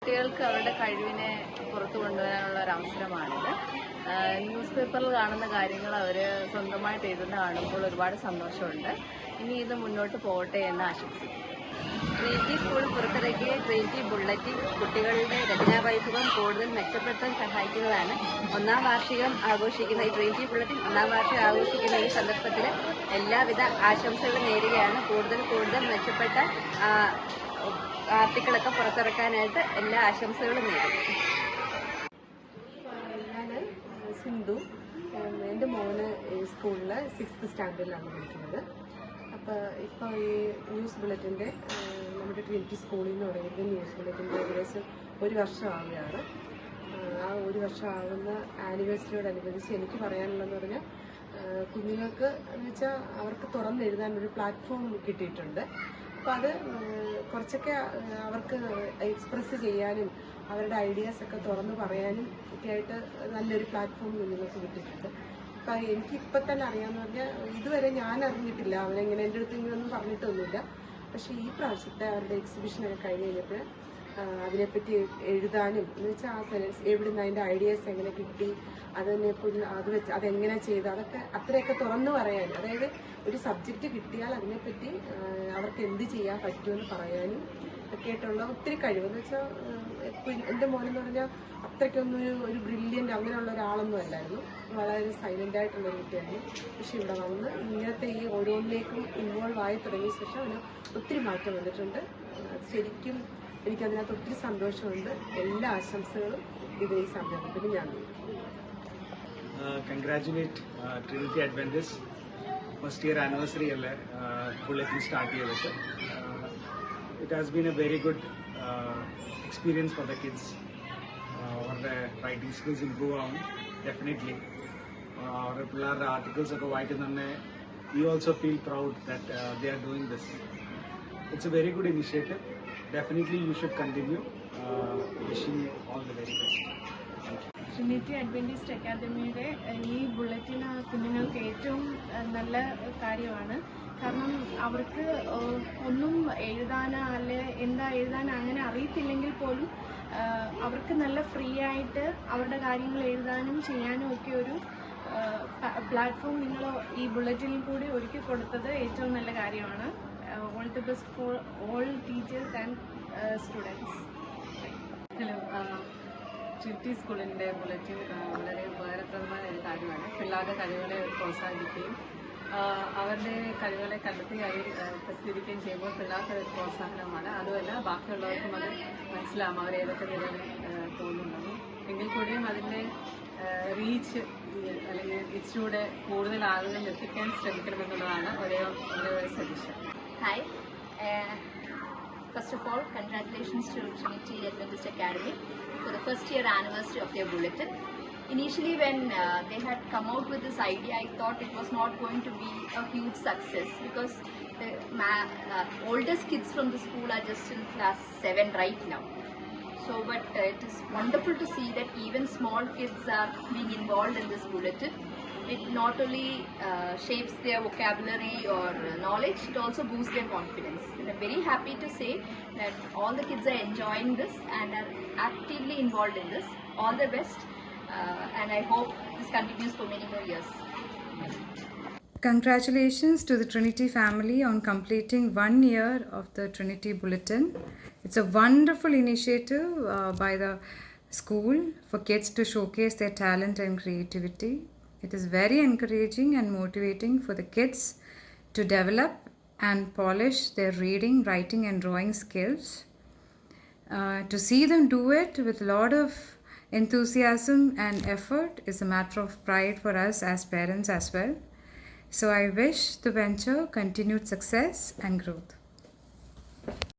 കുട്ടികൾക്ക് അവരുടെ കഴിവിനെ പുറത്തു കൊണ്ടുവരാനുള്ള ഒരു അവസരമാണിത്. ന്യൂസ് പേപ്പറിൽ കാണുന്ന കാര്യങ്ങൾ അവർ സ്വന്തമായിട്ട് എഴുതുന്ന കാണുമ്പോൾ ഒരുപാട് സന്തോഷമുണ്ട്. ഇനി ഇത് മുന്നോട്ട് പോകട്ടെ എന്ന് ആശംസിക്കുന്നു. ട്രിനിറ്റി സ്കൂൾ പുറത്തിറക്കിയ ട്രിനിറ്റി ബുള്ളറ്റിൻ കുട്ടികളുടെ രചനാവൈഭവം കൂടുതൽ മെച്ചപ്പെടുത്താൻ സഹായിക്കുന്നതാണ്. ഒന്നാം വാർഷികം ആഘോഷിക്കുന്ന ഈ ട്രിനിറ്റി ബുള്ളറ്റിൻ ഒന്നാം വാർഷികം ആഘോഷിക്കുന്ന ഈ സന്ദർഭത്തിൽ എല്ലാവിധ ആശംസകളും നേരുകയാണ്. കൂടുതൽ മെച്ചപ്പെട്ട ആർട്ടിക്കിളൊക്കെ പുറത്തിറക്കാനായിട്ട് എല്ലാ ആശംസകളും നേരും. ഞാൻ സിന്ധു, എൻ്റെ മോന് ഈ സ്കൂളിൽ 6th സ്റ്റാൻഡേർഡിലാണ് പഠിക്കുന്നത്. ഇപ്പോൾ ഈ ന്യൂസ് ബുള്ളറ്റിൻ്റെ നമ്മുടെ ട്രിനിറ്റി സ്കൂളിൽ നിന്ന് തുടങ്ങിയിട്ട് ന്യൂസ് ബുള്ളറ്റിൻ്റെ ഏകദേശം 1 വർഷമാവുകയാണ്. ആ 1 വർഷമാകുന്ന ആനിവേഴ്സറിയോടനുബന്ധിച്ച് എനിക്ക് പറയാനുള്ളതെന്ന് പറഞ്ഞാൽ കുഞ്ഞുങ്ങൾക്ക് എന്ന് വെച്ചാൽ അവർക്ക് തുറന്നെഴുതാൻ ഒരു പ്ലാറ്റ്ഫോം കിട്ടിയിട്ടുണ്ട്. അപ്പോൾ അത് കുറച്ചൊക്കെ അവർക്ക് എക്സ്പ്രസ് ചെയ്യാനും അവരുടെ ഐഡിയാസൊക്കെ തുറന്ന് പറയാനും ഒക്കെ ആയിട്ട് നല്ലൊരു പ്ലാറ്റ്ഫോം കുഞ്ഞുങ്ങൾക്ക് കിട്ടിയിട്ടുണ്ട്. അപ്പം എനിക്കിപ്പം തന്നെ അറിയാമെന്ന് പറഞ്ഞാൽ ഇതുവരെ ഞാൻ അറിഞ്ഞിട്ടില്ല, അവനെങ്ങനെ എൻ്റെ അടുത്ത് ഇങ്ങനെയൊന്നും പറഞ്ഞിട്ടൊന്നുമില്ല. പക്ഷേ ഈ പ്രാവശ്യത്തെ അവരുടെ എക്സിബിഷനൊക്കെ കഴിഞ്ഞ് കഴിഞ്ഞപ്പോൾ അതിനെപ്പറ്റി എഴുതാനും എന്ന് വെച്ചാൽ ആ സെൻസ് എവിടുന്ന് അതിൻ്റെ ഐഡിയാസ് എങ്ങനെ കിട്ടി, അത് വെച്ച് അതെങ്ങനെ ചെയ്തു, അതൊക്കെ അത്രയൊക്കെ തുറന്നു പറയാനും, അതായത് ഒരു സബ്ജക്റ്റ് കിട്ടിയാൽ അതിനെപ്പറ്റി അവർക്ക് എന്ത് ചെയ്യാൻ പറ്റുമെന്ന് പറയാനും ഒക്കെ ആയിട്ടുള്ള ഒത്തിരി കഴിവെന്ന് വെച്ചാൽ എൻ്റെ മോനെന്ന് പറഞ്ഞാൽ അത്രയ്ക്കൊന്നും ഒരു ബ്രില്യൻ്റ് അങ്ങനെയുള്ള ഒരാളൊന്നും അല്ലായിരുന്നു. വളരെ സൈലൻ്റായിട്ടുള്ളൊരു കുട്ടിയായിരുന്നു. പക്ഷെ ഇവിടെ വന്ന് ഇങ്ങനത്തെ ഈ ഓരോന്നിലേക്കും ഇൻവോൾവ് ആയി തുടങ്ങിയ ശേഷം അവന് ഒത്തിരി മാറ്റം വന്നിട്ടുണ്ട്. ശരിക്കും എനിക്കതിനകത്ത് ഒത്തിരി സന്തോഷമുണ്ട്. എല്ലാ ആശംസകളും ഇത് ഈ സംരംഭത്തിന് ഞാൻ congratulate Trinity Adventist first year anniversary അല്ലേ ബുള്ളറ്റിൻ സ്റ്റാർട്ട് ചെയ്തിട്ട്. It has been A very good experience for the kids. അവരുടെ റൈറ്റിംഗ് സ്കിൽസ് ഇംപ്രൂവ് ആവും ഡെഫിനറ്റ്ലി. അവരുടെ പിള്ളേരുടെ ആർട്ടിക്കിൾസ് ഒക്കെ വായിക്കുന്ന തന്നെ you also feel proud that they are doing this. It's A very good initiative. Definitely you should continue. Wishing you all the very best. Trinity Adventist അക്കാദമിയുടെ ഈ bulletin കുഞ്ഞുങ്ങൾക്ക് ഏറ്റവും നല്ല കാര്യമാണ്. കാരണം അവർക്ക് ഒന്നും എഴുതാനോ അല്ലെ എന്താ എഴുതാനോ അങ്ങനെ അറിയത്തില്ലെങ്കിൽ പോലും അവർക്ക് നല്ല ഫ്രീ ആയിട്ട് അവരുടെ കാര്യങ്ങൾ എഴുതാനും ചെയ്യാനും ഒക്കെ ഒരു പ്ലാറ്റ്ഫോം നിങ്ങൾ ഈ ബുള്ളറ്റിനിൽ കൂടി ഒരുക്കി കൊടുത്തത് ഏറ്റവും നല്ല കാര്യമാണ്. All the best for all teachers and students. Hello, Trinity സ്കൂളിൻ്റെ ബുള്ളറ്റിൻ വളരെ ഉപകാരപ്രദമായ ഒരു കാര്യമാണ്. പിള്ളേരുടെ കഴിവുകളെ പ്രോത്സാഹിപ്പിക്കുകയും അവരുടെ കഴിവുകളെ കണ്ടെത്തിയായി പ്രസിദ്ധീകരിക്കുകയും ചെയ്യുമ്പോൾ പിള്ളേർക്ക് ഒരു പ്രോത്സാഹനമാണ്. അതുമല്ല ബാക്കിയുള്ളവർക്കും അത് മനസ്സിലാവും അവർ ഏതൊക്കെ നിലയിൽ തോന്നുന്നുണ്ടെന്നും. എങ്കിൽ കൂടിയും അതിൻ്റെ റീച്ച് അല്ലെങ്കിൽ ഇച്ചിലൂടെ കൂടുതൽ ആളുകളിൽ എത്തിക്കാൻ ശ്രമിക്കണമെന്നുള്ളതാണ് ഒരേ ഒരു suggestion. Hi. First of all, congratulations to Trinity Adventist Academy for the first year anniversary of their bulletin. Initially, when they had come out with this idea, I thought it was not going to be a huge success because the oldest kids from the school are just in class 7 right now. So, but it is wonderful to see that even small kids are being involved in this bulletin. It not only shapes their vocabulary or knowledge, it also boosts their confidence. And I'm very happy to say that all the kids are enjoying this and are actively involved in this. All the best, and I hope this continues for many more years. Congratulations to the Trinity family on completing 1 year of the Trinity Bulletin. It's a wonderful initiative by the school for kids to showcase their talent and creativity. It is very encouraging and motivating for the kids to develop and polish their reading, writing and drawing skills. To see them do it with a lot of enthusiasm and effort is a matter of pride for us as parents as well. So I wish the venture continued success and growth.